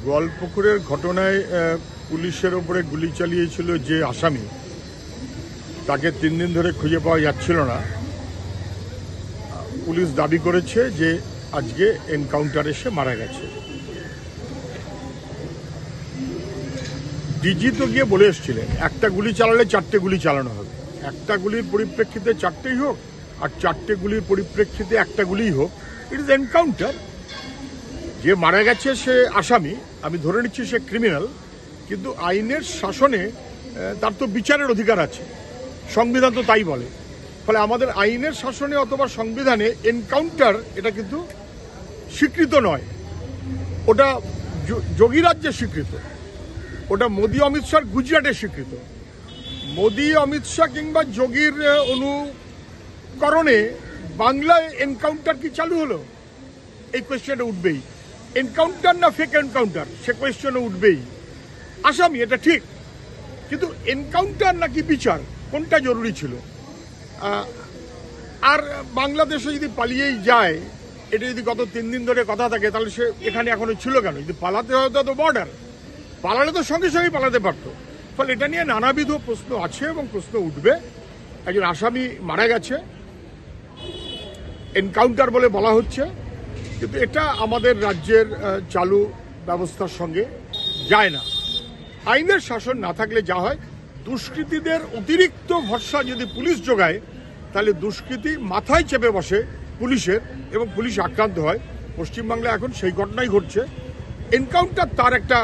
গোয়ালপুকুরের ঘটনায় পুলিশের ওপরে গুলি চালিয়েছিল যে আসামি, তাকে 3 দিন ধরে খুঁজে পাওয়া যাচ্ছিল না। পুলিশ দাবি করেছে যে আজকে এনকাউন্টারে সে মারা গেছে। ডিজি তো গিয়ে বলে এসেছিলেন একটা গুলি চালালে 4টে গুলি চালানো হবে, একটা গুলির পরিপ্রেক্ষিতে 4টেই হোক আর 4টে গুলির পরিপ্রেক্ষিতে একটা গুলিই হোক, ইট ইজ এনকাউন্টার। যে মারা গেছে সে আসামি, আমি ধরে নিচ্ছি সে ক্রিমিনাল, কিন্তু আইনের শাসনে তার তো বিচারের অধিকার আছে, সংবিধান তো তাই বলে। ফলে আমাদের আইনের শাসনে অথবা সংবিধানে এনকাউন্টার এটা কিন্তু স্বীকৃত নয়, ওটা যোগী রাজ্যে স্বীকৃত, ওটা মোদি অমিত শাহ গুজরাটে স্বীকৃত। মোদি অমিত শাহ কিংবা যোগীর অনুকরণে বাংলায় এনকাউন্টার কি চালু হলো, এই কোয়েশ্চেনটা উঠবেই। এনকাউন্টার না ফেক এনকাউন্টার, সে কোয়েশ্চেনও উঠবেই। আসামি এটা ঠিক, কিন্তু এনকাউন্টার নাকি বিচার, কোনটা জরুরি ছিল? আর বাংলাদেশে যদি পালিয়েই যায়, এটা যদি গত 3 দিন ধরে কথা থাকে, তাহলে সে এখানে এখনো ছিল কেন? যদি পালাতে হয় তো বর্ডার, পালালে তো সঙ্গে সঙ্গে পালাতে পারতো। ফলে এটা নিয়ে নানাবিধ প্রশ্ন আছে এবং প্রশ্ন উঠবে। একজন আসামি মারা গেছে, এনকাউন্টার বলে বলা হচ্ছে, কিন্তু এটা আমাদের রাজ্যের চালু ব্যবস্থার সঙ্গে যায় না। আইনের শাসন না থাকলে যা হয়, দুষ্কৃতীদের অতিরিক্ত ভরসা যদি পুলিশ যোগায়, তাহলে দুষ্কৃতী মাথায় চেপে বসে পুলিশের এবং পুলিশ আক্রান্ত হয়। পশ্চিমবাংলায় এখন সেই ঘটনাই ঘটছে। এনকাউন্টার তার একটা